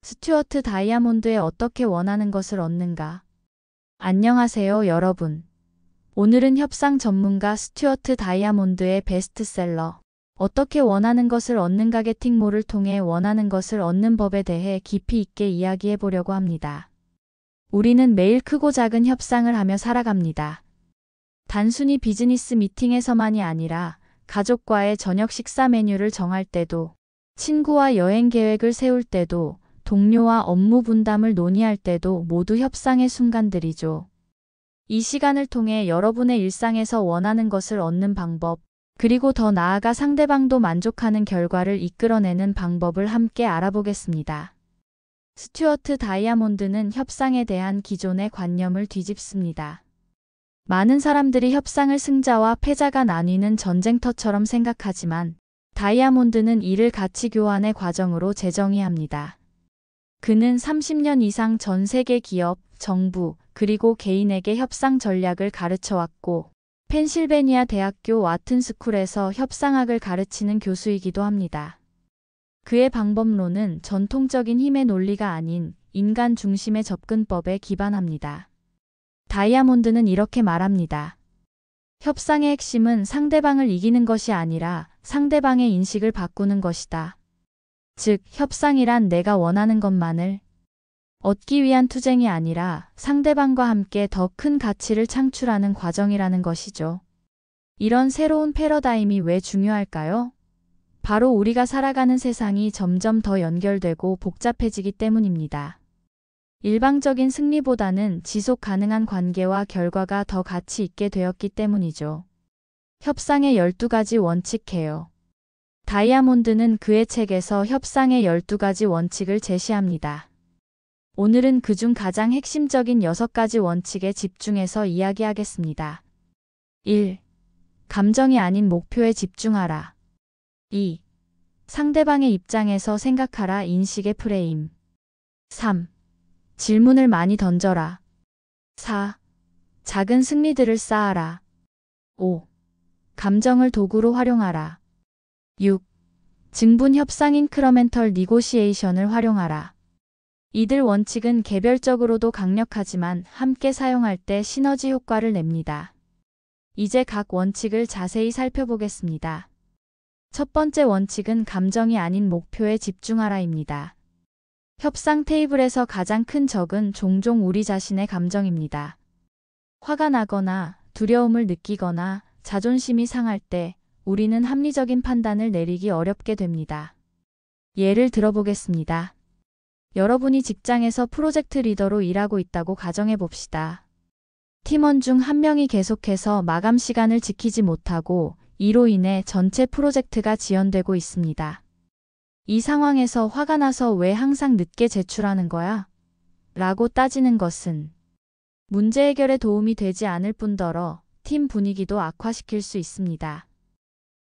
스튜어트 다이아몬드에 어떻게 원하는 것을 얻는가? 안녕하세요, 여러분. 오늘은 협상 전문가 스튜어트 다이아몬드의 베스트셀러 어떻게 원하는 것을 얻는가의 팅모를 통해 원하는 것을 얻는 법에 대해 깊이 있게 이야기해 보려고 합니다. 우리는 매일 크고 작은 협상을 하며 살아갑니다. 단순히 비즈니스 미팅에서만이 아니라 가족과의 저녁 식사 메뉴를 정할 때도, 친구와 여행 계획을 세울 때도, 동료와 업무 분담을 논의할 때도 모두 협상의 순간들이죠. 이 시간을 통해 여러분의 일상에서 원하는 것을 얻는 방법, 그리고 더 나아가 상대방도 만족하는 결과를 이끌어내는 방법을 함께 알아보겠습니다. 스튜어트 다이아몬드는 협상에 대한 기존의 관념을 뒤집습니다. 많은 사람들이 협상을 승자와 패자가 나뉘는 전쟁터처럼 생각하지만 다이아몬드는 이를 가치 교환의 과정으로 재정의합니다. 그는 30년 이상 전 세계 기업, 정부, 그리고 개인에게 협상 전략을 가르쳐왔고, 펜실베니아 대학교 와튼스쿨에서 협상학을 가르치는 교수이기도 합니다. 그의 방법론은 전통적인 힘의 논리가 아닌 인간 중심의 접근법에 기반합니다. 다이아몬드는 이렇게 말합니다. 협상의 핵심은 상대방을 이기는 것이 아니라 상대방의 인식을 바꾸는 것이다. 즉, 협상이란 내가 원하는 것만을 얻기 위한 투쟁이 아니라 상대방과 함께 더 큰 가치를 창출하는 과정이라는 것이죠. 이런 새로운 패러다임이 왜 중요할까요? 바로 우리가 살아가는 세상이 점점 더 연결되고 복잡해지기 때문입니다. 일방적인 승리보다는 지속 가능한 관계와 결과가 더 가치 있게 되었기 때문이죠. 협상의 12가지 원칙 개요. 다이아몬드는 그의 책에서 협상의 12가지 원칙을 제시합니다. 오늘은 그중 가장 핵심적인 6가지 원칙에 집중해서 이야기하겠습니다. 1. 감정이 아닌 목표에 집중하라. 2. 상대방의 입장에서 생각하라. 인식의 프레임. 3. 질문을 많이 던져라. 4. 작은 승리들을 쌓아라. 5. 감정을 도구로 활용하라. 6. 증분 협상 인크러멘털 니고시에이션을 활용하라. 이들 원칙은 개별적으로도 강력하지만 함께 사용할 때 시너지 효과를 냅니다. 이제 각 원칙을 자세히 살펴보겠습니다. 첫 번째 원칙은 감정이 아닌 목표에 집중하라입니다. 협상 테이블에서 가장 큰 적은 종종 우리 자신의 감정입니다. 화가 나거나 두려움을 느끼거나 자존심이 상할 때 우리는 합리적인 판단을 내리기 어렵게 됩니다. 예를 들어보겠습니다. 여러분이 직장에서 프로젝트 리더로 일하고 있다고 가정해 봅시다. 팀원 중 한 명이 계속해서 마감 시간을 지키지 못하고 이로 인해 전체 프로젝트가 지연되고 있습니다. 이 상황에서 화가 나서 왜 항상 늦게 제출하는 거야? 라고 따지는 것은 문제 해결에 도움이 되지 않을 뿐더러 팀 분위기도 악화시킬 수 있습니다.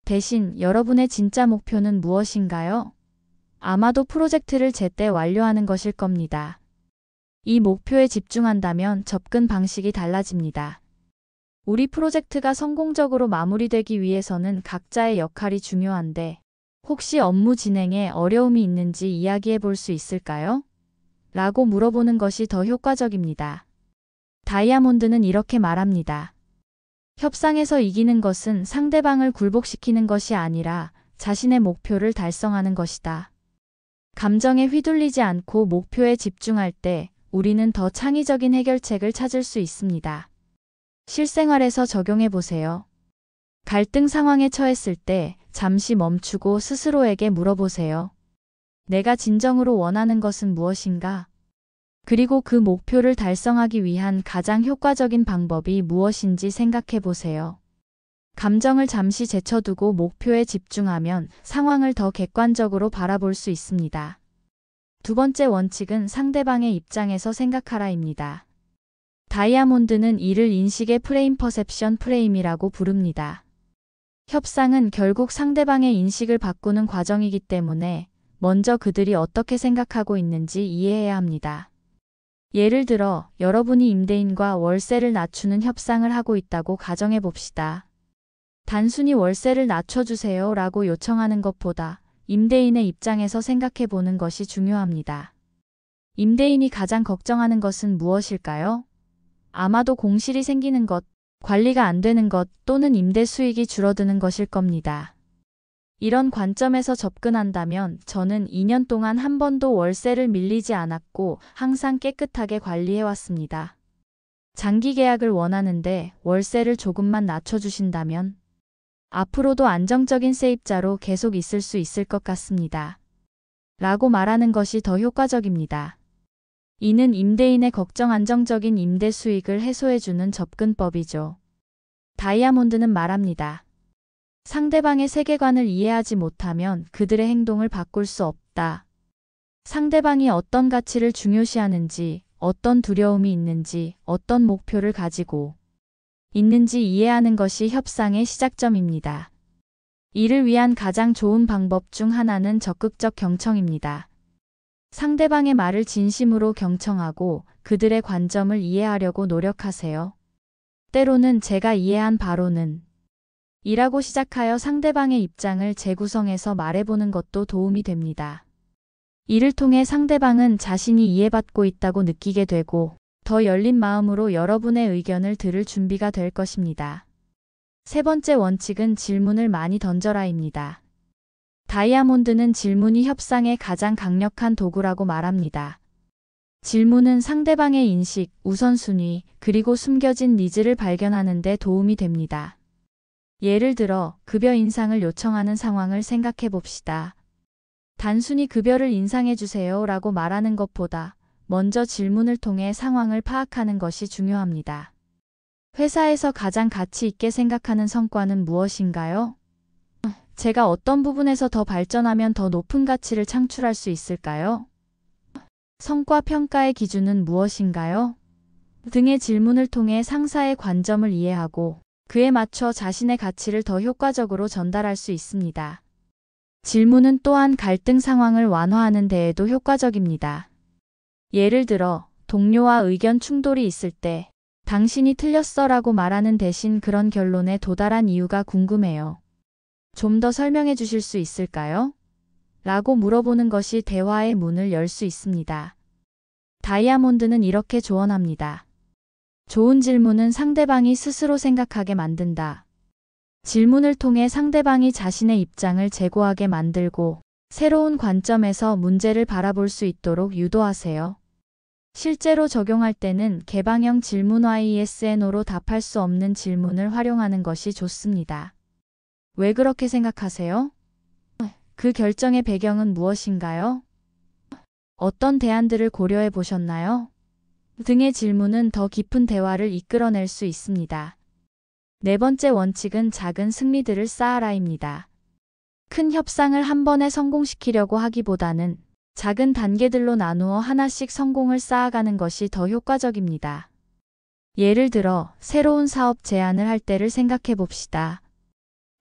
대신 여러분의 진짜 목표는 무엇인가요? 아마도 프로젝트를 제때 완료하는 것일 겁니다. 이 목표에 집중한다면 접근 방식이 달라집니다. 우리 프로젝트가 성공적으로 마무리되기 위해서는 각자의 역할이 중요한데 혹시 업무 진행에 어려움이 있는지 이야기해 볼 수 있을까요? 라고 물어보는 것이 더 효과적입니다. 다이아몬드는 이렇게 말합니다. 협상에서 이기는 것은 상대방을 굴복시키는 것이 아니라 자신의 목표를 달성하는 것이다. 감정에 휘둘리지 않고 목표에 집중할 때 우리는 더 창의적인 해결책을 찾을 수 있습니다. 실생활에서 적용해 보세요. 갈등 상황에 처했을 때 잠시 멈추고 스스로에게 물어보세요. 내가 진정으로 원하는 것은 무엇인가? 그리고 그 목표를 달성하기 위한 가장 효과적인 방법이 무엇인지 생각해 보세요. 감정을 잠시 제쳐두고 목표에 집중하면 상황을 더 객관적으로 바라볼 수 있습니다. 두 번째 원칙은 상대방의 입장에서 생각하라입니다. 다이아몬드는 이를 인식의 프레임 퍼셉션 프레임이라고 부릅니다. 협상은 결국 상대방의 인식을 바꾸는 과정이기 때문에 먼저 그들이 어떻게 생각하고 있는지 이해해야 합니다. 예를 들어 여러분이 임대인과 월세를 낮추는 협상을 하고 있다고 가정해 봅시다. 단순히 월세를 낮춰주세요 라고 요청하는 것보다 임대인의 입장에서 생각해 보는 것이 중요합니다. 임대인이 가장 걱정하는 것은 무엇일까요? 아마도 공실이 생기는 것, 관리가 안 되는 것 또는 임대 수익이 줄어드는 것일 겁니다. 이런 관점에서 접근한다면 저는 2년 동안 한 번도 월세를 밀리지 않았고 항상 깨끗하게 관리해왔습니다. 장기 계약을 원하는데 월세를 조금만 낮춰주신다면 앞으로도 안정적인 세입자로 계속 있을 수 있을 것 같습니다. 라고 말하는 것이 더 효과적입니다. 이는 임대인의 걱정 안정적인 임대 수익을 해소해주는 접근법이죠. 다이아몬드는 말합니다. 상대방의 세계관을 이해하지 못하면 그들의 행동을 바꿀 수 없다. 상대방이 어떤 가치를 중요시하는지, 어떤 두려움이 있는지, 어떤 목표를 가지고 있는지 이해하는 것이 협상의 시작점입니다. 이를 위한 가장 좋은 방법 중 하나는 적극적 경청입니다. 상대방의 말을 진심으로 경청하고 그들의 관점을 이해하려고 노력하세요. 때로는 제가 이해한 바로는 이라고 시작하여 상대방의 입장을 재구성해서 말해보는 것도 도움이 됩니다. 이를 통해 상대방은 자신이 이해받고 있다고 느끼게 되고 더 열린 마음으로 여러분의 의견을 들을 준비가 될 것입니다. 세 번째 원칙은 질문을 많이 던져라입니다. 다이아몬드는 질문이 협상의 가장 강력한 도구라고 말합니다. 질문은 상대방의 인식, 우선순위, 그리고 숨겨진 니즈를 발견하는 데 도움이 됩니다. 예를 들어 급여 인상을 요청하는 상황을 생각해 봅시다. 단순히 급여를 인상해 주세요 라고 말하는 것보다 먼저 질문을 통해 상황을 파악하는 것이 중요합니다. 회사에서 가장 가치 있게 생각하는 성과는 무엇인가요? 제가 어떤 부분에서 더 발전하면 더 높은 가치를 창출할 수 있을까요? 성과 평가의 기준은 무엇인가요? 등의 질문을 통해 상사의 관점을 이해하고 그에 맞춰 자신의 가치를 더 효과적으로 전달할 수 있습니다. 질문은 또한 갈등 상황을 완화하는 데에도 효과적입니다. 예를 들어 동료와 의견 충돌이 있을 때 당신이 틀렸어 라고 말하는 대신 그런 결론에 도달한 이유가 궁금해요. 좀 더 설명해 주실 수 있을까요? 라고 물어보는 것이 대화의 문을 열 수 있습니다. 다이아몬드는 이렇게 조언합니다. 좋은 질문은 상대방이 스스로 생각하게 만든다. 질문을 통해 상대방이 자신의 입장을 재고하게 만들고 새로운 관점에서 문제를 바라볼 수 있도록 유도하세요. 실제로 적용할 때는 개방형 질문 YESNO로 답할 수 없는 질문을 활용하는 것이 좋습니다. 왜 그렇게 생각하세요? 그 결정의 배경은 무엇인가요? 어떤 대안들을 고려해 보셨나요? 등의 질문은 더 깊은 대화를 이끌어낼 수 있습니다. 네 번째 원칙은 작은 승리들을 쌓아라입니다. 큰 협상을 한 번에 성공시키려고 하기보다는 작은 단계들로 나누어 하나씩 성공을 쌓아가는 것이 더 효과적입니다. 예를 들어 새로운 사업 제안을 할 때를 생각해 봅시다.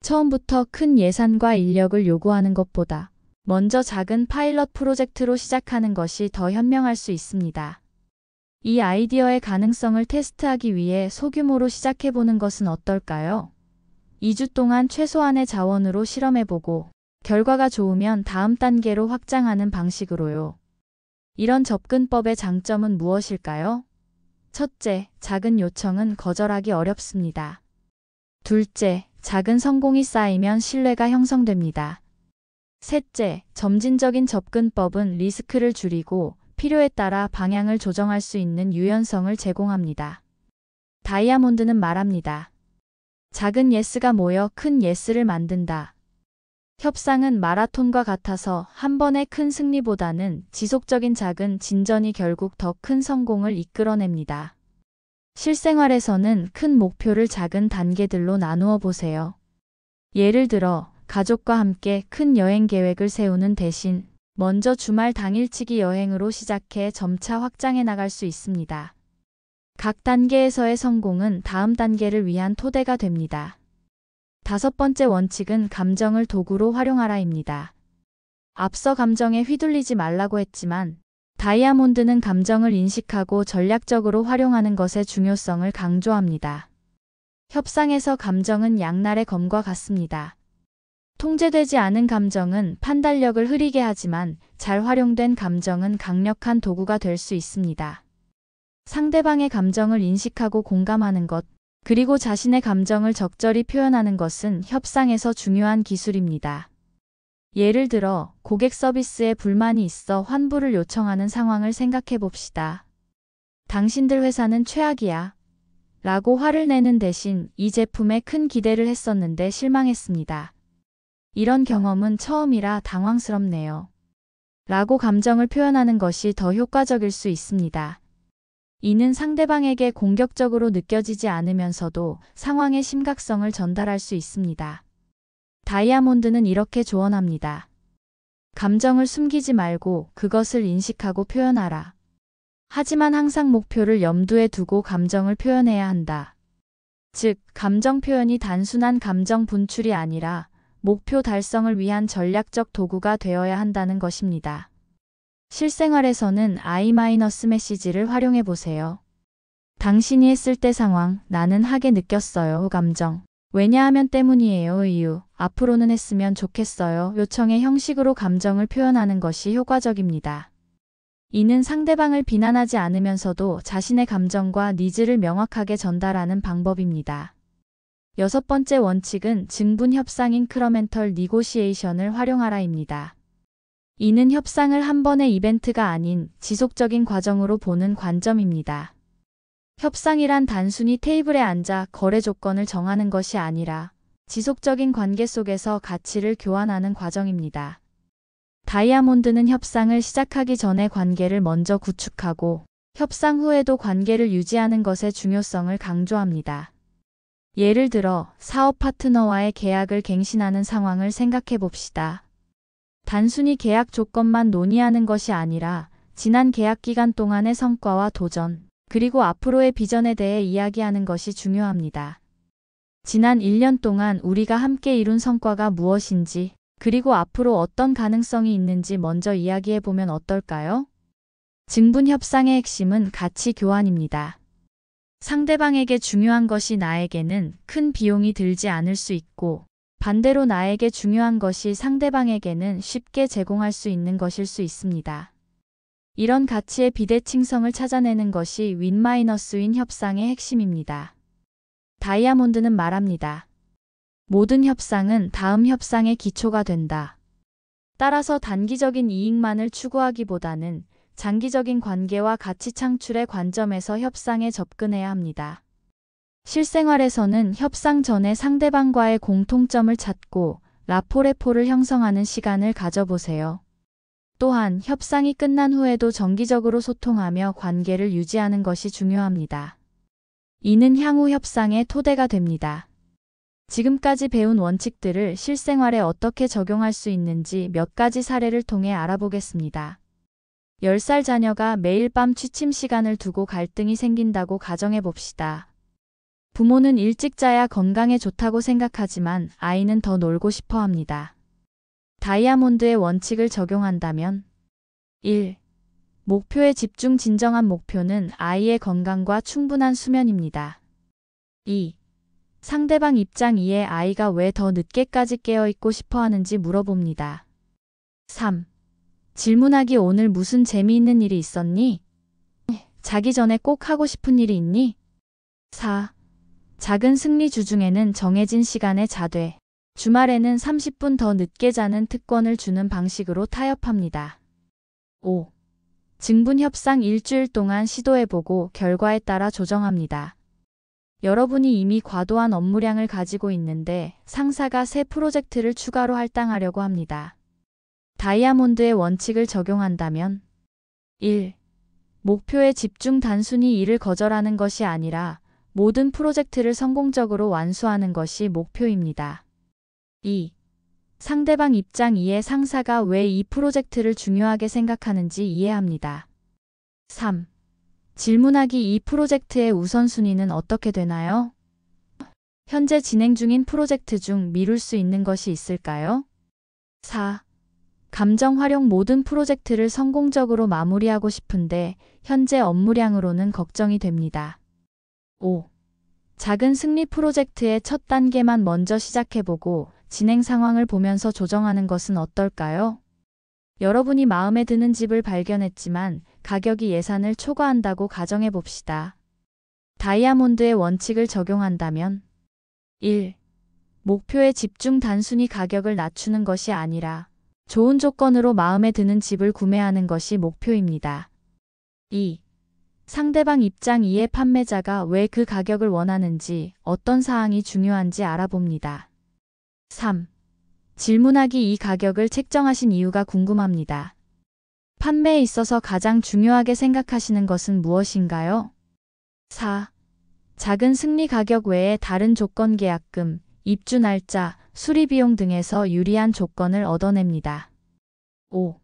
처음부터 큰 예산과 인력을 요구하는 것보다 먼저 작은 파일럿 프로젝트로 시작하는 것이 더 현명할 수 있습니다. 이 아이디어의 가능성을 테스트하기 위해 소규모로 시작해보는 것은 어떨까요? 2주 동안 최소한의 자원으로 실험해보고 결과가 좋으면 다음 단계로 확장하는 방식으로요. 이런 접근법의 장점은 무엇일까요? 첫째, 작은 요청은 거절하기 어렵습니다. 둘째, 작은 성공이 쌓이면 신뢰가 형성됩니다. 셋째, 점진적인 접근법은 리스크를 줄이고 필요에 따라 방향을 조정할 수 있는 유연성을 제공합니다. 다이아몬드는 말합니다. 작은 예스가 모여 큰 예스를 만든다. 협상은 마라톤과 같아서 한 번의 큰 승리보다는 지속적인 작은 진전이 결국 더 큰 성공을 이끌어냅니다. 실생활에서는 큰 목표를 작은 단계들로 나누어 보세요. 예를 들어 가족과 함께 큰 여행 계획을 세우는 대신 먼저 주말 당일치기 여행으로 시작해 점차 확장해 나갈 수 있습니다. 각 단계에서의 성공은 다음 단계를 위한 토대가 됩니다. 다섯 번째 원칙은 감정을 도구로 활용하라입니다. 앞서 감정에 휘둘리지 말라고 했지만 다이아몬드는 감정을 인식하고 전략적으로 활용하는 것의 중요성을 강조합니다. 협상에서 감정은 양날의 검과 같습니다. 통제되지 않은 감정은 판단력을 흐리게 하지만 잘 활용된 감정은 강력한 도구가 될 수 있습니다. 상대방의 감정을 인식하고 공감하는 것, 그리고 자신의 감정을 적절히 표현하는 것은 협상에서 중요한 기술입니다. 예를 들어 고객 서비스에 불만이 있어 환불을 요청하는 상황을 생각해 봅시다. 당신들 회사는 최악이야. 라고 화를 내는 대신 이 제품에 큰 기대를 했었는데 실망했습니다. 이런 경험은 처음이라 당황스럽네요. 라고 감정을 표현하는 것이 더 효과적일 수 있습니다. 이는 상대방에게 공격적으로 느껴지지 않으면서도 상황의 심각성을 전달할 수 있습니다. 다이아몬드는 이렇게 조언합니다. 감정을 숨기지 말고 그것을 인식하고 표현하라. 하지만 항상 목표를 염두에 두고 감정을 표현해야 한다. 즉, 감정 표현이 단순한 감정 분출이 아니라 목표 달성을 위한 전략적 도구가 되어야 한다는 것입니다. 실생활에서는 I-메시지를 활용해 보세요. 당신이 했을 때 상황, 나는 하게 느꼈어요. 감정. 왜냐하면 때문이에요. 이유. 앞으로는 했으면 좋겠어요. 요청의 형식으로 감정을 표현하는 것이 효과적입니다. 이는 상대방을 비난하지 않으면서도 자신의 감정과 니즈를 명확하게 전달하는 방법입니다. 6번째 원칙은 증분 협상 인크러멘털 니고시에이션을 활용하라입니다. 이는 협상을 한 번의 이벤트가 아닌 지속적인 과정으로 보는 관점입니다. 협상이란 단순히 테이블에 앉아 거래 조건을 정하는 것이 아니라 지속적인 관계 속에서 가치를 교환하는 과정입니다. 다이아몬드는 협상을 시작하기 전에 관계를 먼저 구축하고 협상 후에도 관계를 유지하는 것의 중요성을 강조합니다. 예를 들어 사업 파트너와의 계약을 갱신하는 상황을 생각해 봅시다. 단순히 계약 조건만 논의하는 것이 아니라 지난 계약 기간 동안의 성과와 도전, 그리고 앞으로의 비전에 대해 이야기하는 것이 중요합니다. 지난 1년 동안 우리가 함께 이룬 성과가 무엇인지, 그리고 앞으로 어떤 가능성이 있는지 먼저 이야기해 보면 어떨까요? 증분 협상의 핵심은 가치 교환입니다. 상대방에게 중요한 것이 나에게는 큰 비용이 들지 않을 수 있고, 반대로 나에게 중요한 것이 상대방에게는 쉽게 제공할 수 있는 것일 수 있습니다. 이런 가치의 비대칭성을 찾아내는 것이 윈-윈 협상의 핵심입니다. 다이아몬드는 말합니다. 모든 협상은 다음 협상의 기초가 된다. 따라서 단기적인 이익만을 추구하기보다는 장기적인 관계와 가치 창출의 관점에서 협상에 접근해야 합니다. 실생활에서는 협상 전에 상대방과의 공통점을 찾고 라포레포를 형성하는 시간을 가져보세요. 또한 협상이 끝난 후에도 정기적으로 소통하며 관계를 유지하는 것이 중요합니다. 이는 향후 협상의 토대가 됩니다. 지금까지 배운 원칙들을 실생활에 어떻게 적용할 수 있는지 몇 가지 사례를 통해 알아보겠습니다. 10살 자녀가 매일 밤 취침 시간을 두고 갈등이 생긴다고 가정해 봅시다. 부모는 일찍 자야 건강에 좋다고 생각하지만 아이는 더 놀고 싶어 합니다. 다이아몬드의 원칙을 적용한다면 1. 목표에 집중. 진정한 목표는 아이의 건강과 충분한 수면입니다. 2. 상대방 입장 이해. 아이가 왜 더 늦게까지 깨어있고 싶어 하는지 물어봅니다. 3. 질문하기. 오늘 무슨 재미있는 일이 있었니? 자기 전에 꼭 하고 싶은 일이 있니? 4. 작은 승리. 주중에는 정해진 시간에 자되 주말에는 30분 더 늦게 자는 특권을 주는 방식으로 타협합니다. 5. 증분 협상. 일주일 동안 시도해보고 결과에 따라 조정합니다. 여러분이 이미 과도한 업무량을 가지고 있는데 상사가 새 프로젝트를 추가로 할당하려고 합니다. 다이아몬드의 원칙을 적용한다면 1. 목표에 집중. 단순히 일을 거절하는 것이 아니라 모든 프로젝트를 성공적으로 완수하는 것이 목표입니다. 2. 상대방 입장 이해. 상사가 왜 이 프로젝트를 중요하게 생각하는지 이해합니다. 3. 질문하기. 이 프로젝트의 우선순위는 어떻게 되나요? 현재 진행 중인 프로젝트 중 미룰 수 있는 것이 있을까요? 4. 감정 활용. 모든 프로젝트를 성공적으로 마무리하고 싶은데 현재 업무량으로는 걱정이 됩니다. 5. 작은 승리. 프로젝트의 첫 단계만 먼저 시작해보고 진행 상황을 보면서 조정하는 것은 어떨까요? 여러분이 마음에 드는 집을 발견했지만 가격이 예산을 초과한다고 가정해 봅시다. 다이아몬드의 원칙을 적용한다면 1. 목표에 집중. 단순히 가격을 낮추는 것이 아니라 좋은 조건으로 마음에 드는 집을 구매하는 것이 목표입니다. 2. 상대방 입장 이해. 판매자가 왜 그 가격을 원하는지, 어떤 사항이 중요한지 알아봅니다. 3. 질문하기. 이 가격을 책정하신 이유가 궁금합니다. 판매에 있어서 가장 중요하게 생각하시는 것은 무엇인가요? 4. 작은 승리. 가격 외에 다른 조건. 계약금, 입주 날짜, 수리비용 등에서 유리한 조건을 얻어냅니다. 5.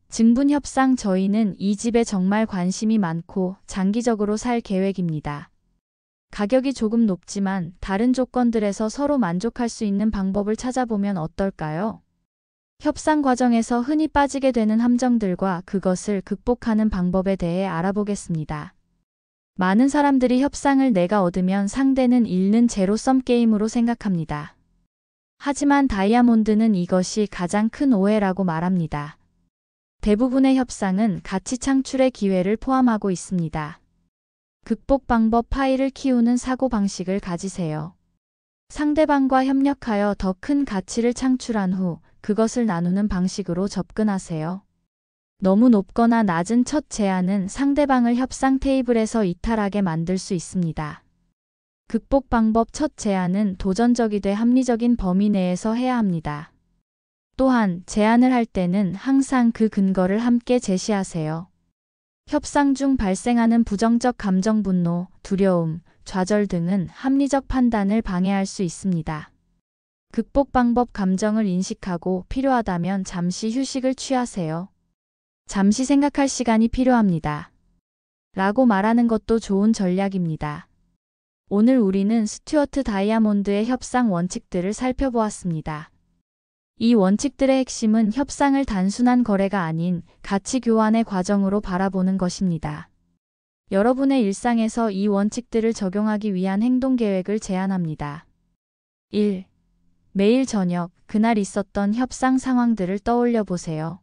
증분 협상. 저희는 이 집에 정말 관심이 많고 장기적으로 살 계획입니다. 가격이 조금 높지만 다른 조건들에서 서로 만족할 수 있는 방법을 찾아보면 어떨까요? 협상 과정에서 흔히 빠지게 되는 함정들과 그것을 극복하는 방법에 대해 알아보겠습니다. 많은 사람들이 협상을 내가 얻으면 상대는 잃는 제로섬 게임으로 생각합니다. 하지만 다이아몬드는 이것이 가장 큰 오해라고 말합니다. 대부분의 협상은 가치 창출의 기회를 포함하고 있습니다. 극복 방법. 파일을 키우는 사고방식을 가지세요. 상대방과 협력하여 더 큰 가치를 창출한 후 그것을 나누는 방식으로 접근하세요. 너무 높거나 낮은 첫 제안은 상대방을 협상 테이블에서 이탈하게 만들 수 있습니다. 극복 방법. 첫 제안은 도전적이되 합리적인 범위 내에서 해야 합니다. 또한 제안을 할 때는 항상 그 근거를 함께 제시하세요. 협상 중 발생하는 부정적 감정, 분노, 두려움, 좌절 등은 합리적 판단을 방해할 수 있습니다. 극복 방법. 감정을 인식하고 필요하다면 잠시 휴식을 취하세요. 잠시 생각할 시간이 필요합니다. 라고 말하는 것도 좋은 전략입니다. 오늘 우리는 스튜어트 다이아몬드의 협상 원칙들을 살펴보았습니다. 이 원칙들의 핵심은 협상을 단순한 거래가 아닌 가치 교환의 과정으로 바라보는 것입니다. 여러분의 일상에서 이 원칙들을 적용하기 위한 행동 계획을 제안합니다. 1. 매일 저녁, 그날 있었던 협상 상황들을 떠올려 보세요.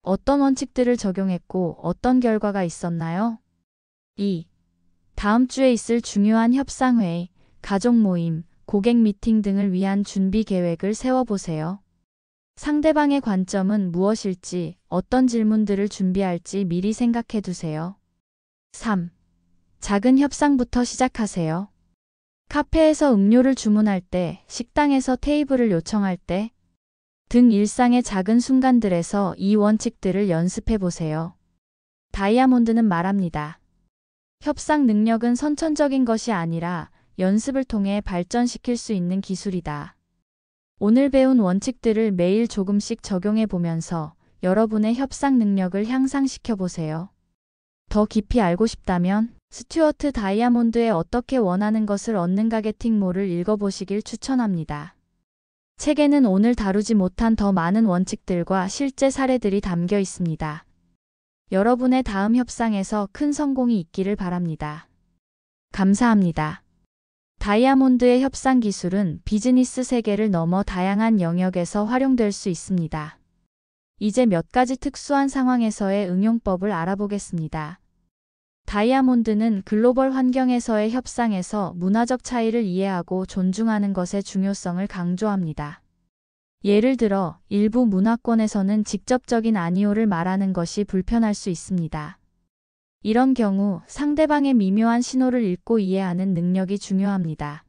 어떤 원칙들을 적용했고 어떤 결과가 있었나요? 2. 다음 주에 있을 중요한 협상회의, 가족 모임, 고객 미팅 등을 위한 준비 계획을 세워보세요. 상대방의 관점은 무엇일지, 어떤 질문들을 준비할지 미리 생각해 두세요. 3. 작은 협상부터 시작하세요. 카페에서 음료를 주문할 때, 식당에서 테이블을 요청할 때 등 일상의 작은 순간들에서 이 원칙들을 연습해 보세요. 다이아몬드는 말합니다. 협상 능력은 선천적인 것이 아니라 연습을 통해 발전시킬 수 있는 기술이다. 오늘 배운 원칙들을 매일 조금씩 적용해 보면서 여러분의 협상 능력을 향상시켜 보세요. 더 깊이 알고 싶다면 스튜어트 다이아몬드의 어떻게 원하는 것을 얻는가 게팅몰을 읽어보시길 추천합니다. 책에는 오늘 다루지 못한 더 많은 원칙들과 실제 사례들이 담겨 있습니다. 여러분의 다음 협상에서 큰 성공이 있기를 바랍니다. 감사합니다. 다이아몬드의 협상 기술은 비즈니스 세계를 넘어 다양한 영역에서 활용될 수 있습니다. 이제 몇 가지 특수한 상황에서의 응용법을 알아보겠습니다. 다이아몬드는 글로벌 환경에서의 협상에서 문화적 차이를 이해하고 존중하는 것의 중요성을 강조합니다. 예를 들어 일부 문화권에서는 직접적인 아니오를 말하는 것이 불편할 수 있습니다. 이런 경우 상대방의 미묘한 신호를 읽고 이해하는 능력이 중요합니다.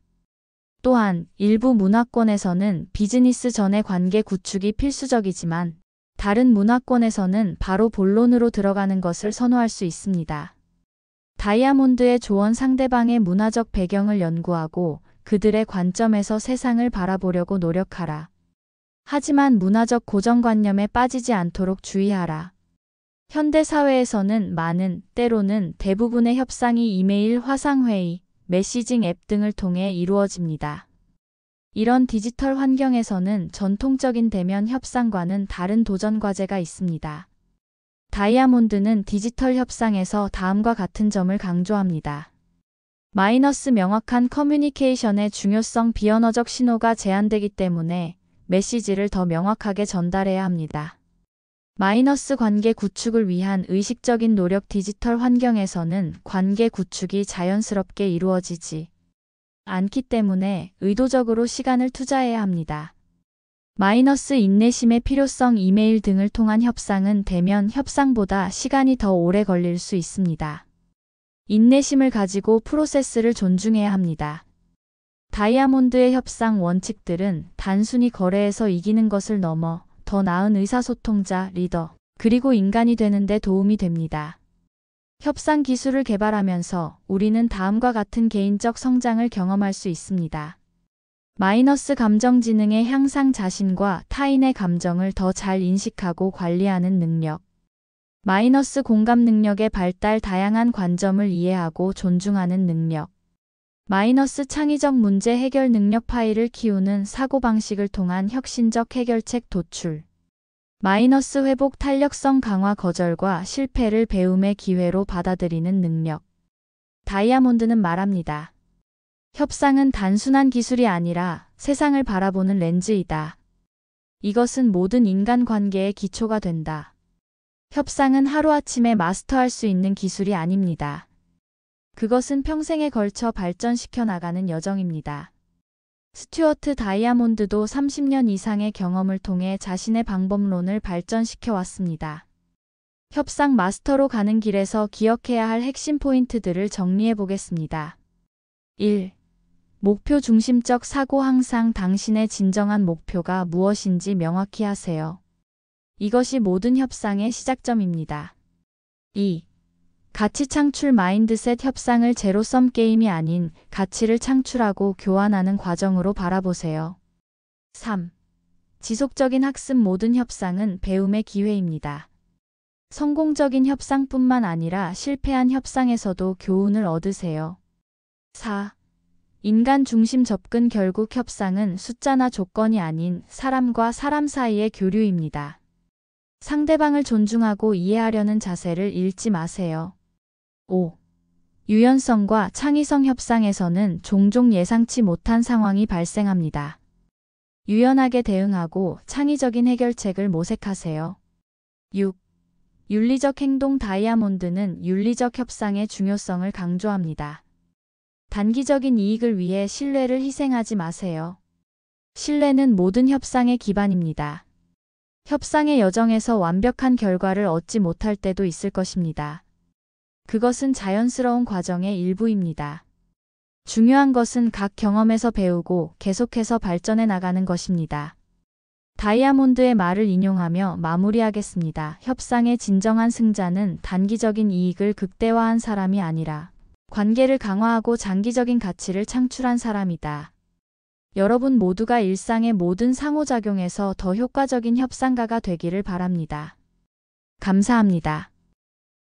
또한 일부 문화권에서는 비즈니스 전의 관계 구축이 필수적이지만 다른 문화권에서는 바로 본론으로 들어가는 것을 선호할 수 있습니다. 다이아몬드의 조언. 상대방의 문화적 배경을 연구하고 그들의 관점에서 세상을 바라보려고 노력하라. 하지만 문화적 고정관념에 빠지지 않도록 주의하라. 현대 사회에서는 때로는 대부분의 협상이 이메일, 화상회의, 메시징 앱 등을 통해 이루어집니다. 이런 디지털 환경에서는 전통적인 대면 협상과는 다른 도전 과제가 있습니다. 다이아몬드는 디지털 협상에서 다음과 같은 점을 강조합니다. 명확한 커뮤니케이션의 중요성. 비언어적 신호가 제한되기 때문에 메시지를 더 명확하게 전달해야 합니다. 마이너스 관계 구축을 위한 의식적인 노력. 디지털 환경에서는 관계 구축이 자연스럽게 이루어지지 않기 때문에 의도적으로 시간을 투자해야 합니다. 마이너스 인내심의 필요성. 이메일 등을 통한 협상은 대면 협상보다 시간이 더 오래 걸릴 수 있습니다. 인내심을 가지고 프로세스를 존중해야 합니다. 다이아몬드의 협상 원칙들은 단순히 거래에서 이기는 것을 넘어 더 나은 의사소통자, 리더, 그리고 인간이 되는 데 도움이 됩니다. 협상 기술을 개발하면서 우리는 다음과 같은 개인적 성장을 경험할 수 있습니다. 마이너스 감정지능의 향상. 자신과 타인의 감정을 더 잘 인식하고 관리하는 능력. 마이너스 공감 능력의 발달. 다양한 관점을 이해하고 존중하는 능력. 마이너스 창의적 문제 해결 능력. 파일을 키우는 사고방식을 통한 혁신적 해결책 도출. 마이너스 회복 탄력성 강화. 거절과 실패를 배움의 기회로 받아들이는 능력. 다이아몬드는 말합니다. 협상은 단순한 기술이 아니라 세상을 바라보는 렌즈이다. 이것은 모든 인간관계의 기초가 된다. 협상은 하루아침에 마스터할 수 있는 기술이 아닙니다. 그것은 평생에 걸쳐 발전시켜 나가는 여정입니다. 스튜어트 다이아몬드도 30년 이상의 경험을 통해 자신의 방법론을 발전시켜 왔습니다. 협상 마스터로 가는 길에서 기억해야 할 핵심 포인트들을 정리해 보겠습니다. 1. 목표 중심적 사고. 항상 당신의 진정한 목표가 무엇인지 명확히 하세요. 이것이 모든 협상의 시작점입니다. 2. 가치 창출 마인드셋. 협상을 제로섬 게임이 아닌 가치를 창출하고 교환하는 과정으로 바라보세요. 3. 지속적인 학습. 모든 협상은 배움의 기회입니다. 성공적인 협상뿐만 아니라 실패한 협상에서도 교훈을 얻으세요. 4. 인간 중심 접근. 결국 협상은 숫자나 조건이 아닌 사람과 사람 사이의 교류입니다. 상대방을 존중하고 이해하려는 자세를 잃지 마세요. 5. 유연성과 창의성. 협상에서는 종종 예상치 못한 상황이 발생합니다. 유연하게 대응하고 창의적인 해결책을 모색하세요. 6. 윤리적 행동. 다이아몬드는 윤리적 협상의 중요성을 강조합니다. 단기적인 이익을 위해 신뢰를 희생하지 마세요. 신뢰는 모든 협상의 기반입니다. 협상의 여정에서 완벽한 결과를 얻지 못할 때도 있을 것입니다. 그것은 자연스러운 과정의 일부입니다. 중요한 것은 각 경험에서 배우고 계속해서 발전해 나가는 것입니다. 다이아몬드의 말을 인용하며 마무리하겠습니다. 협상의 진정한 승자는 단기적인 이익을 극대화한 사람이 아니라 관계를 강화하고 장기적인 가치를 창출한 사람이다. 여러분 모두가 일상의 모든 상호작용에서 더 효과적인 협상가가 되기를 바랍니다. 감사합니다.